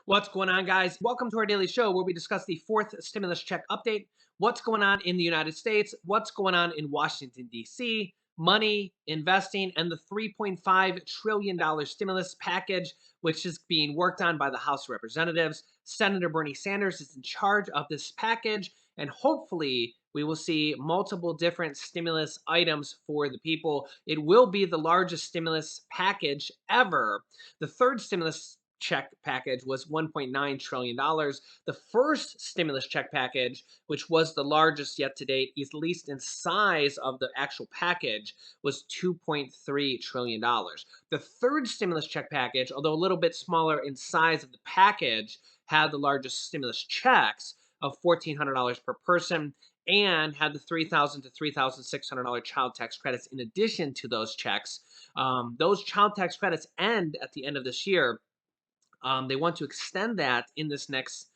What's going on, guys? Welcome to our daily show where we discuss the fourth stimulus check update, what's going on in the United States, what's going on in Washington, D.C., money, investing, and the $3.5 trillion stimulus package, which is being worked on by the House of Representatives. Senator Bernie Sanders is in charge of this package, and hopefully, we will see multiple different stimulus items for the people. It will be the largest stimulus package ever. The third stimulus check package was $1.9 trillion. The first stimulus check package, which was the largest yet to date, at least in size of the actual package, was $2.3 trillion. The third stimulus check package, although a little bit smaller in size of the package, had the largest stimulus checks of $1,400 per person and had the $3,000 to $3,600 child tax credits in addition to those checks. Those child tax credits end at the end of this year. They want to extend that in this next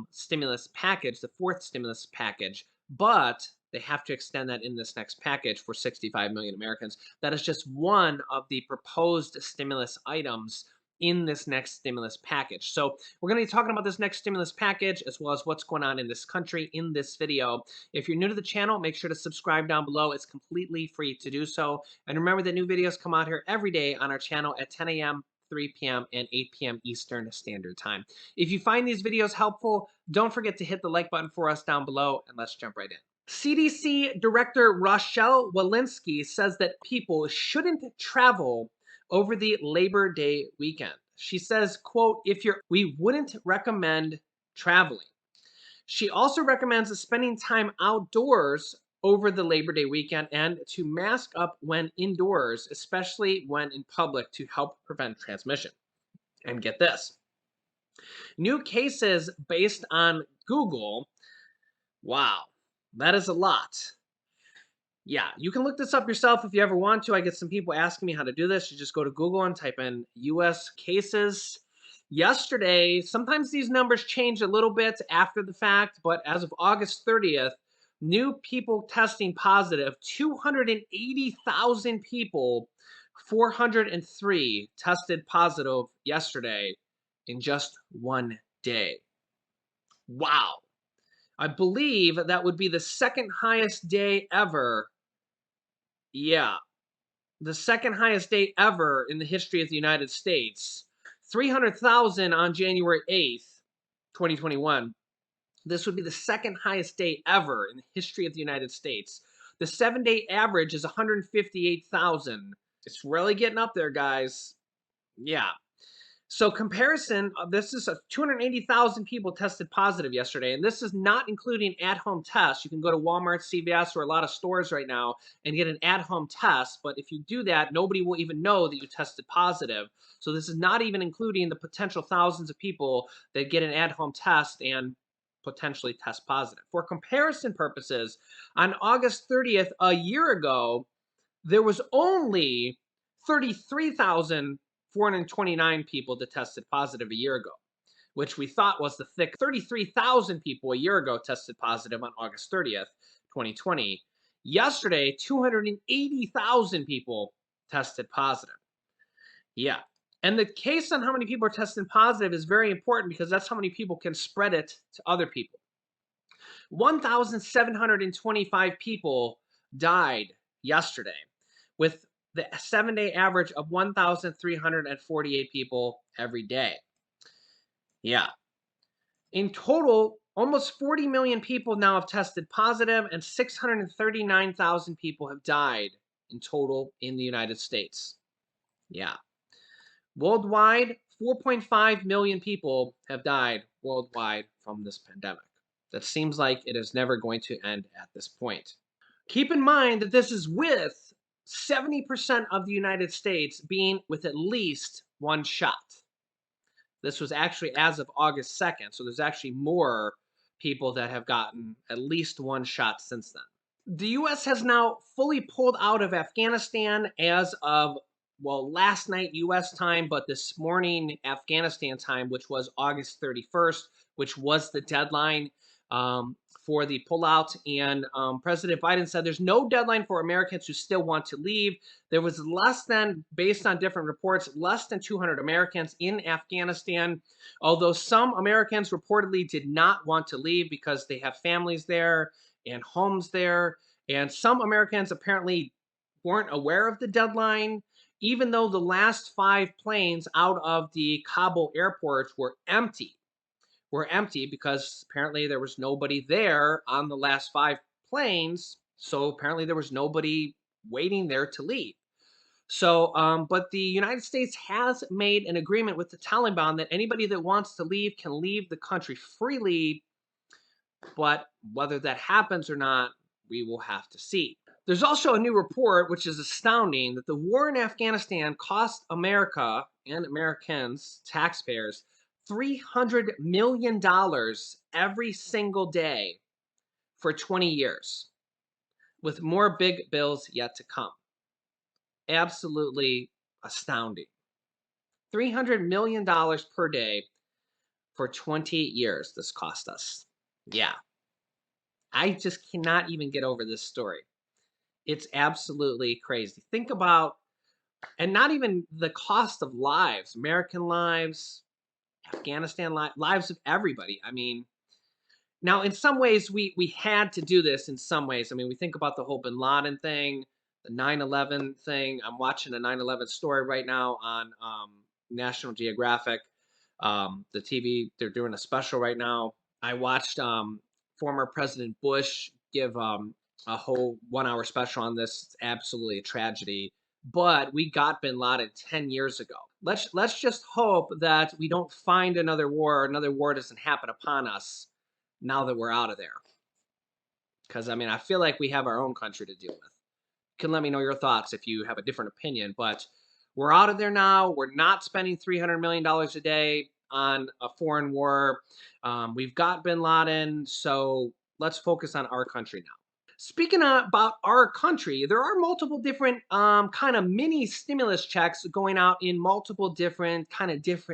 stimulus package, the fourth stimulus package, but they have to extend that in this next package for 65 million Americans. That is just one of the proposed stimulus items in this next stimulus package. So we're going to be talking about this next stimulus package as well as what's going on in this country in this video. If you're new to the channel, make sure to subscribe down below. It's completely free to do so. And remember that new videos come out here every day on our channel at 10 a.m. 3 p.m. and 8 p.m. Eastern Standard Time. If you find these videos helpful, don't forget to hit the like button for us down below, and let's jump right in. CDC Director Rochelle Walensky says that people shouldn't travel over the Labor Day weekend. She says, quote, we wouldn't recommend traveling. She also recommends spending time outdoors over the Labor Day weekend and to mask up when indoors, especially when in public, to help prevent transmission. And get this, new cases based on Google. Wow, that is a lot. Yeah, you can look this up yourself if you ever want to. I get some people asking me how to do this. You just go to Google and type in US cases. Yesterday, sometimes these numbers change a little bit after the fact, but as of August 30th, new people testing positive, 280,000 people, 403 tested positive yesterday in just one day. Wow. I believe that would be the second highest day ever. Yeah, the second highest day ever in the history of the United States. 300,000 on January 8th, 2021. This would be the second highest day ever in the history of the United States. The 7-day average is 158,000. It's really getting up there, guys. Yeah. So comparison, this is 280,000 people tested positive yesterday, and this is not including at-home tests. You can go to Walmart, CVS, or a lot of stores right now and get an at-home test, but if you do that, nobody will even know that you tested positive. So this is not even including the potential thousands of people that get an at-home test and potentially test positive. For comparison purposes, on August 30th, a year ago, there was only 33,429 people that tested positive a year ago, which we thought was the thick 33,000 people a year ago tested positive on August 30th, 2020. Yesterday, 280,000 people tested positive. Yeah. And the case on how many people are testing positive is very important because that's how many people can spread it to other people. 1,725 people died yesterday, with the 7-day average of 1,348 people every day. Yeah. In total, almost 40 million people now have tested positive, and 639,000 people have died in total in the United States. Yeah. Worldwide, 4.5 million people have died worldwide from this pandemic. That seems like it is never going to end at this point. Keep in mind that this is with 70% of the United States being with at least one shot. This was actually as of August 2nd, so there's actually more people that have gotten at least one shot since then. The US has now fully pulled out of Afghanistan as of, well, last night US time, but this morning Afghanistan time, which was August 31st, which was the deadline. for the pullout. And President Biden said there's no deadline for Americans who still want to leave. There was less than, based on different reports, less than 200 Americans in Afghanistan, although some Americans reportedly did not want to leave because they have families there and homes there. And some Americans apparently weren't aware of the deadline, even though the last 5 planes out of the Kabul airport were empty because apparently there was nobody there on the last 5 planes. So apparently there was nobody waiting there to leave. So, but the United States has made an agreement with the Taliban that anybody that wants to leave can leave the country freely. But whether that happens or not, we will have to see. There's also a new report, which is astounding, that the war in Afghanistan cost America and Americans, taxpayers, $300 million every single day for 20 years, with more big bills yet to come. Absolutely astounding. $300 million per day for 20 years this cost us. Yeah. I just cannot even get over this story. It's absolutely crazy. Think about, and not even the cost of lives, American lives, Afghanistan lives of everybody. I mean, now in some ways we had to do this in some ways. I mean, we think about the whole Bin Laden thing, the 9/11 thing. I'm watching a 9/11 story right now on National Geographic. The TV, they're doing a special right now. I watched former President Bush give a whole 1 hour special on this. It's absolutely a tragedy. But we got Bin Laden 10 years ago. Let's just hope that we don't find another war doesn't happen upon us now that we're out of there. Because I mean, I feel like we have our own country to deal with. You can let me know your thoughts if you have a different opinion, but we're out of there now. We're not spending $300 million a day on a foreign war. We've got Bin Laden, so let's focus on our country now. Speaking about our country, there are multiple different kind of mini stimulus checks going out in multiple different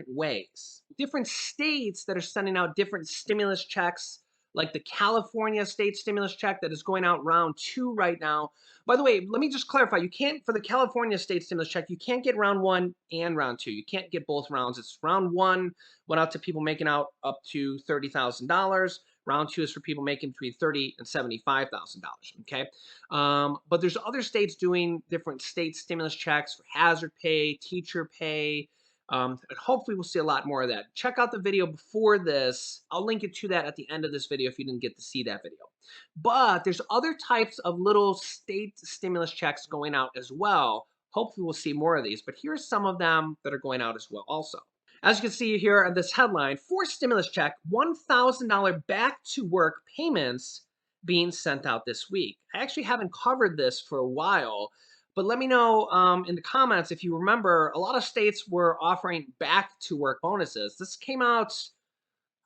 ways. Different states that are sending out different stimulus checks, like the California state stimulus check that is going out round 2 right now. By the way, let me just clarify. You can't, for the California state stimulus check, you can't get round 1 and round 2. You can't get both rounds. It's round 1 went out to people making out up to $30,000. Round 2 is for people making between $30,000 and $75,000. Okay, but there's other states doing different state stimulus checks for hazard pay, teacher pay, and hopefully we'll see a lot more of that. Check out the video before this. I'll link it to that at the end of this video if you didn't get to see that video. But there's other types of little state stimulus checks going out as well. Hopefully we'll see more of these, but here's some of them that are going out as well also. As you can see here on this headline, for stimulus check, $1,000 back to work payments being sent out this week. I actually haven't covered this for a while, but let me know in the comments if you remember, a lot of states were offering back to work bonuses. This came out,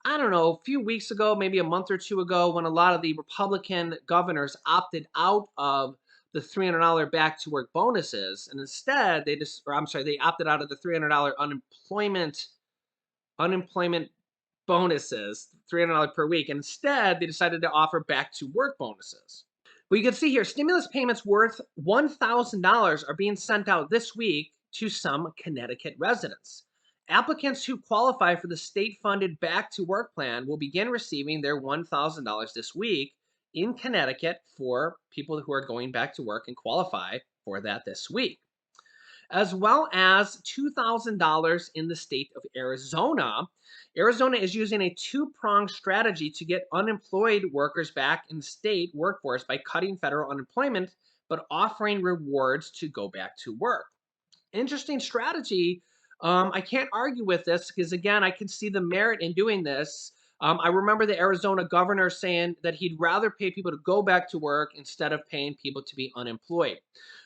I don't know, a few weeks ago, maybe a month or 2 ago, when a lot of the Republican governors opted out of the $300 back to work bonuses, and instead they opted out of the $300 unemployment bonuses, $300 per week, and instead they decided to offer back to work bonuses. But you can see here, stimulus payments worth $1,000 are being sent out this week to some Connecticut residents. Applicants who qualify for the state-funded Back to Work plan will begin receiving their $1,000 this week in Connecticut for people who are going back to work and qualify for that this week, as well as $2,000 in the state of Arizona. Arizona is using a two-pronged strategy to get unemployed workers back in the state workforce by cutting federal unemployment, but offering rewards to go back to work. Interesting strategy. I can't argue with this because, again, I can see the merit in doing this. I remember the Arizona governor saying that he'd rather pay people to go back to work instead of paying people to be unemployed.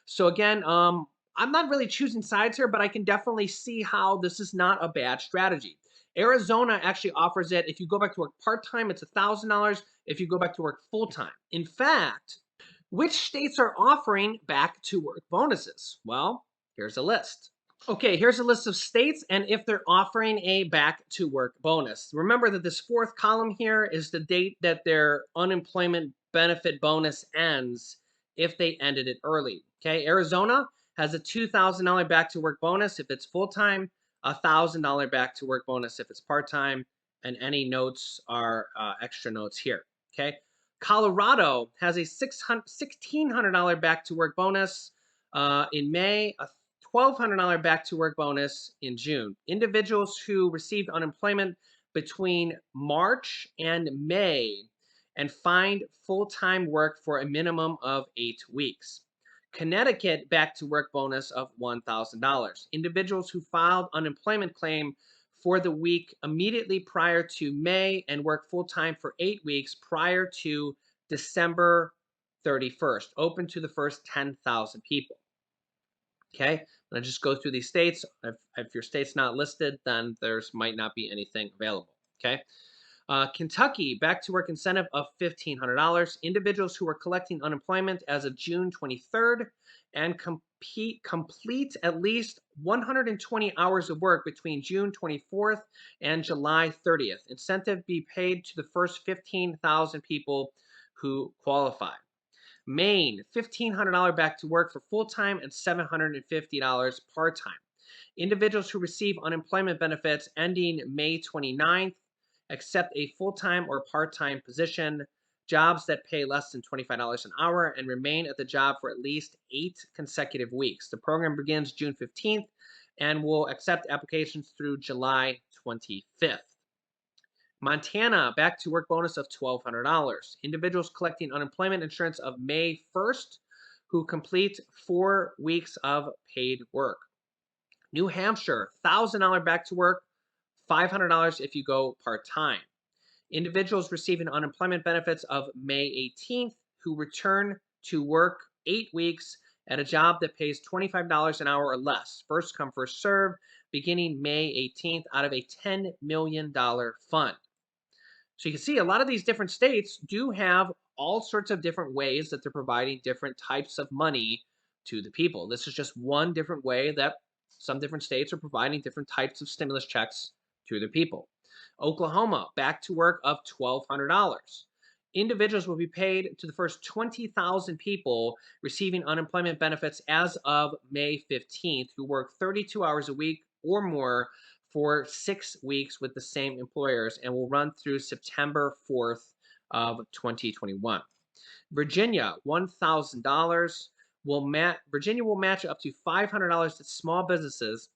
So again, I'm not really choosing sides here, but I can definitely see how this is not a bad strategy. Arizona actually offers it. If you go back to work part-time, it's $1,000. If you go back to work full-time. In fact, which states are offering back to work bonuses? Well, here's a list. Okay, here's a list of states and if they're offering a back to work bonus. Remember that this fourth column here is the date that their unemployment benefit bonus ends if they ended it early. Okay, Arizona has a $2,000 back to work bonus if it's full time, a $1,000 back to work bonus if it's part time, and any notes are extra notes here. Okay, Colorado has a $1,600 back to work bonus in May, a $1,200 back to work bonus in June. Individuals who received unemployment between March and May and find full time work for a minimum of 8 weeks. Connecticut back to work bonus of $1,000. Individuals who filed unemployment claim for the week immediately prior to May and work full time for 8 weeks prior to December 31st, open to the first 10,000 people. Okay, I'm gonna just go through these states. If your state's not listed, then there's might not be anything available. Okay, Kentucky back to work incentive of $1,500. Individuals who are collecting unemployment as of June 23rd and complete at least 120 hours of work between June 24th and July 30th. Incentive be paid to the first 15,000 people who qualify. Maine, $1,500 back to work for full time and $750 part time. Individuals who receive unemployment benefits ending May 29th accept a full time or part time position, jobs that pay less than $25 an hour, and remain at the job for at least 8 consecutive weeks. The program begins June 15th and will accept applications through July 25th. Montana, back to work bonus of $1,200. Individuals collecting unemployment insurance of May 1st who complete 4 weeks of paid work. New Hampshire, $1,000 back to work, $500 if you go part time. Individuals receiving unemployment benefits of May 18th who return to work 8 weeks at a job that pays $25 an hour or less. First come, first serve, beginning May 18th out of a $10 million fund. So you can see a lot of these different states do have all sorts of different ways that they're providing different types of money to the people. This is just one different way that some different states are providing different types of stimulus checks to the people. Oklahoma, back to work of $1,200. Individuals will be paid to the first 20,000 people receiving unemployment benefits as of May 15th who work 32 hours a week or more for 6 weeks with the same employers and will run through September 4th of 2021. Virginia, $1,000 Virginia will match up to $500 to small businesses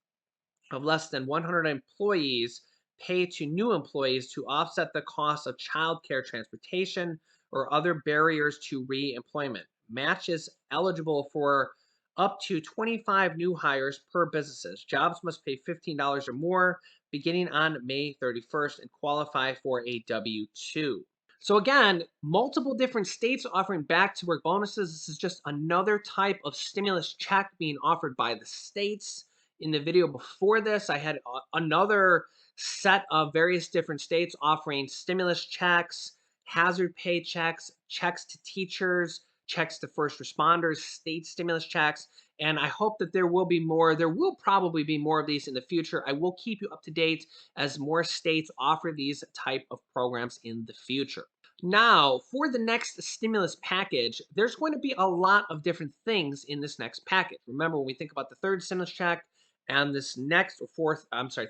of less than 100 employees pay to new employees to offset the cost of childcare, transportation, or other barriers to re-employment. Match is eligible for up to 25 new hires per businesses. Jobs must pay $15 or more beginning on May 31st and qualify for a W-2. So again, multiple different states offering back to work bonuses. This is just another type of stimulus check being offered by the states. In the video before this, I had another set of various different states offering stimulus checks, hazard pay checks, checks to teachers, checks to first responders, state stimulus checks. And I hope that there will be more. There will probably be more of these in the future. I will keep you up to date as more states offer these type of programs in the future. Now, for the next stimulus package, there's going to be a lot of different things in this next package. Remember, when we think about the third stimulus check and this next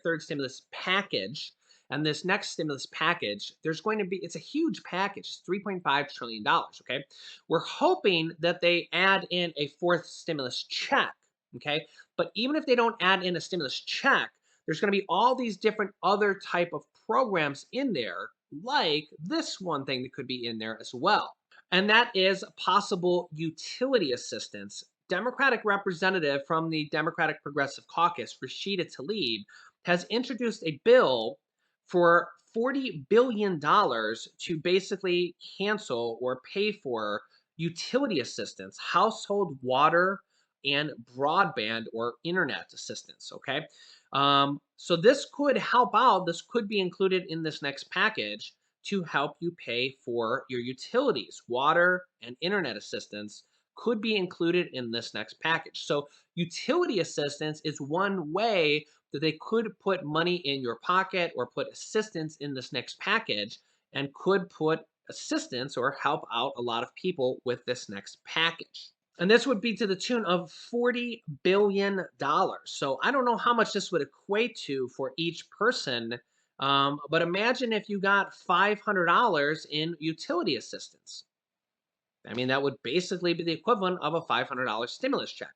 third stimulus package and this next stimulus package, there's going to be, it's a huge package, it's $3.5 trillion, okay? We're hoping that they add in a fourth stimulus check, okay? But even if they don't add in a stimulus check, there's going to be all these different other type of programs in there, like this one thing that could be in there as well. And that is possible utility assistance. Democratic representative from the Democratic Progressive Caucus, Rashida Tlaib, has introduced a bill for $40 billion to basically cancel or pay for utility assistance, household water, and broadband or internet assistance. Okay. So this could help out. This could be included in this next package to help you pay for your utilities, water, and internet assistance could be included in this next package. So utility assistance is one way that they could put money in your pocket or put assistance in this next package and could put assistance or help out a lot of people with this next package. And this would be to the tune of $40 billion. So I don't know how much this would equate to for each person, but imagine if you got $500 in utility assistance. I mean, that would basically be the equivalent of a $500 stimulus check.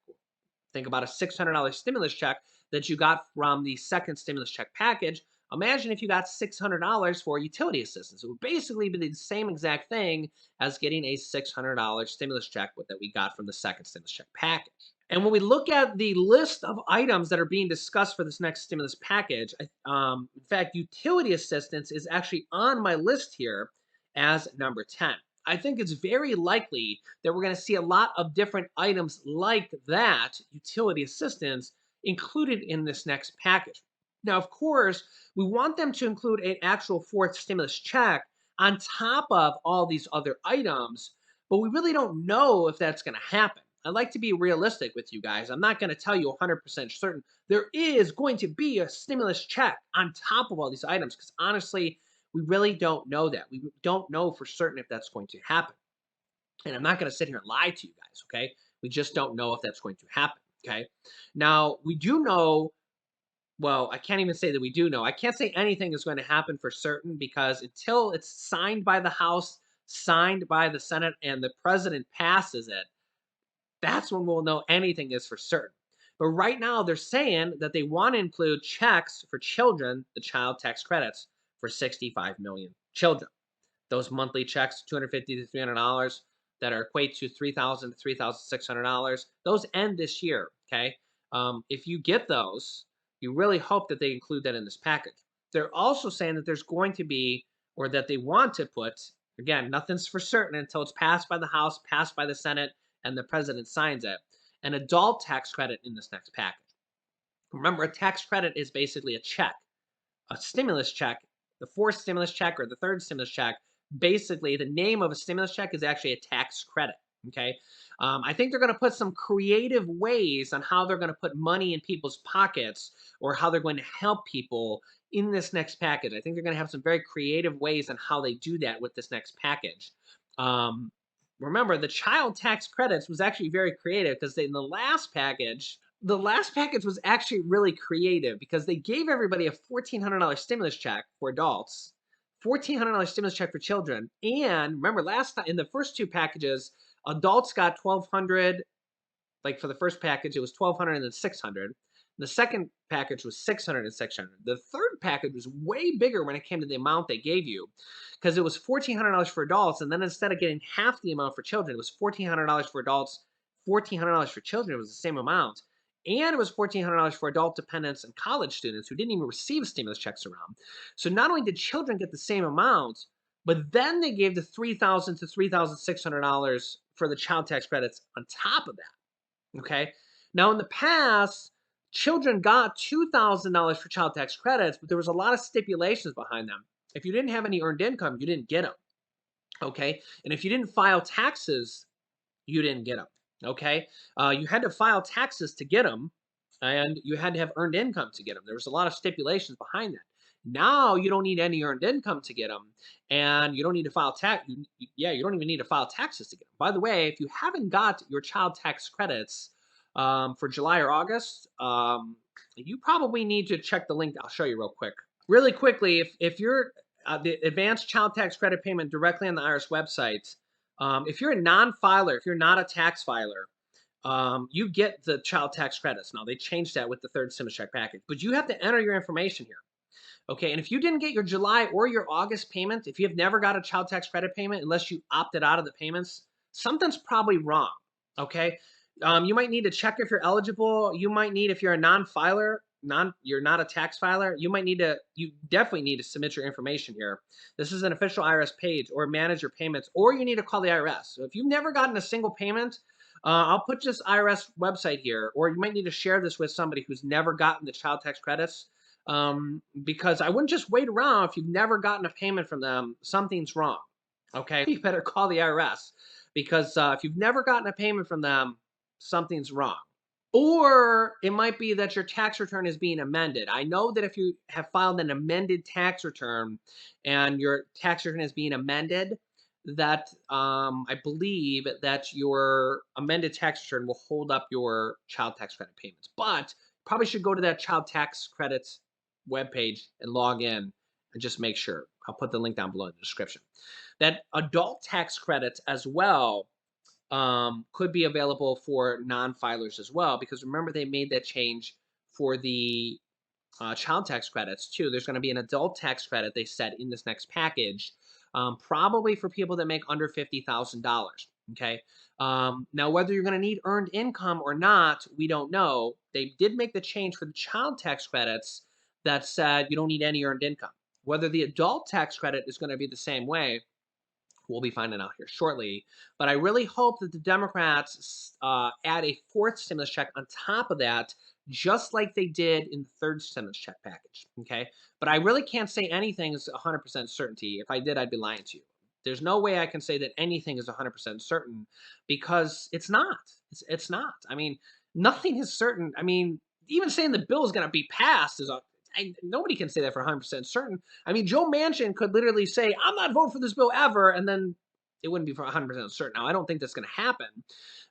Think about a $600 stimulus check that you got from the second stimulus check package. Imagine if you got $600 for utility assistance. It would basically be the same exact thing as getting a $600 stimulus check that we got from the second stimulus check package. And when we look at the list of items that are being discussed for this next stimulus package, in fact, utility assistance is actually on my list here as number 10. I think it's very likely that we're going to see a lot of different items like that, utility assistance, included in this next package. Now, of course, we want them to include an actual fourth stimulus check on top of all these other items, but we really don't know if that's going to happen. I'd like to be realistic with you guys. I'm not going to tell you 100% certain there is going to be a stimulus check on top of all these items because honestly, we really don't know that. We don't know for certain if that's going to happen. And I'm not going to sit here and lie to you guys, okay? We just don't know if that's going to happen, okay? Now, we do know, well, I can't even say that we do know. I can't say anything is going to happen for certain because until it's signed by the House, signed by the Senate, and the president passes it, that's when we'll know anything is for certain. But right now, they're saying that they want to include checks for children, the child tax credits for 65 million children. Those monthly checks, $250 to $300, that are equate to $3,000 to $3,600. Those end this year. Okay, if you get those, you really hope that they include that in this package. They're also saying that there's going to be, or that they want to put, again, nothing's for certain until it's passed by the House, passed by the Senate, and the president signs it, an adult tax credit in this next package. Remember, a tax credit is basically a check, a stimulus check, the fourth stimulus check or the third stimulus check. Basically, the name of a stimulus check is actually a tax credit. Okay. I think they're going to put some creative ways on how they're going to put money in people's pockets or how they're going to help people in this next package. I think they're going to have some very creative ways on how they do that with this next package. Remember, the child tax credits was actually very creative because in the last package was actually really creative because they gave everybody a $1,400 stimulus check for adults, $1,400 stimulus check for children, and remember last time in the first two packages, adults got $1,200. Like for the first package, it was $1,200 and then $600. The second package was $600 and $600. The third package was way bigger when it came to the amount they gave you because it was $1,400 for adults. And then instead of getting half the amount for children, it was $1,400 for adults, $1,400 for children. It was the same amount. And it was $1,400 for adult dependents and college students who didn't even receive stimulus checks around. So not only did children get the same amount, but then they gave the $3,000 to $3,600 for the child tax credits on top of that. Okay. Now, in the past, children got $2,000 for child tax credits, but there was a lot of stipulations behind them. If you didn't have any earned income, you didn't get them. Okay. And if you didn't file taxes, you didn't get them. Okay. You had to file taxes to get them, and you had to have earned income to get them. There was a lot of stipulations behind that. Now you don't need any earned income to get them, and you don't need to file tax. You don't even need to file taxes to get them. By the way, if you haven't got your child tax credits for July or August, you probably need to check the link. I'll show you real quick. Really quickly, if you're the advanced child tax credit payment directly on the IRS website, if you're a non-filer, if you're not a tax filer, you get the child tax credits. Now, they changed that with the third stimulus check package, but you have to enter your information here. Okay, and if you didn't get your July or your August payment, if you have never got a child tax credit payment, unless you opted out of the payments, something's probably wrong. Okay, you might need to check if you're eligible. You might need, if you're a non-filer, you're not a tax filer, you definitely need to submit your information here. This is an official IRS page, or manage your payments, or you need to call the IRS. So if you've never gotten a single payment, I'll put this IRS website here, or you might need to share this with somebody who's never gotten the child tax credits. Because I wouldn't just wait around if you've never gotten a payment from them. Something's wrong. Okay, you better call the IRS. because if you've never gotten a payment from them, something's wrong. Or it might be that your tax return is being amended. I know that if you have filed an amended tax return and your tax return is being amended, that I believe that your amended tax return will hold up your child tax credit payments. But probably should go to that child tax credits webpage and log in and just make sure. I'll put the link down below in the description. That adult tax credits as well could be available for non-filers as well, because remember they made that change for the child tax credits too. There's going to be an adult tax credit they said in this next package, probably for people that make under $50,000. Okay. Now, whether you're going to need earned income or not, we don't know. They did make the change for the child tax credits that said you don't need any earned income. Whether the adult tax credit is going to be the same way, we'll be finding out here shortly. But I really hope that the Democrats add a fourth stimulus check on top of that, just like they did in the third stimulus check package. Okay. But I really can't say anything is 100% certainty. If I did, I'd be lying to you. There's no way I can say that anything is 100% certain because it's not. It's not. I mean, nothing is certain. I mean, even saying the bill is going to be passed is nobody can say that for 100% certain. I mean, Joe Manchin could literally say, I'm not voting for this bill ever, and then it wouldn't be for 100% certain. Now, I don't think that's going to happen.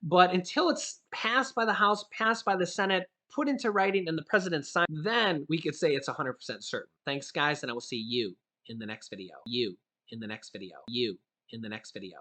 But until it's passed by the House, passed by the Senate, put into writing, and the president signed, then we could say it's 100% certain. Thanks, guys, and I will see you in the next video. You in the next video. You in the next video.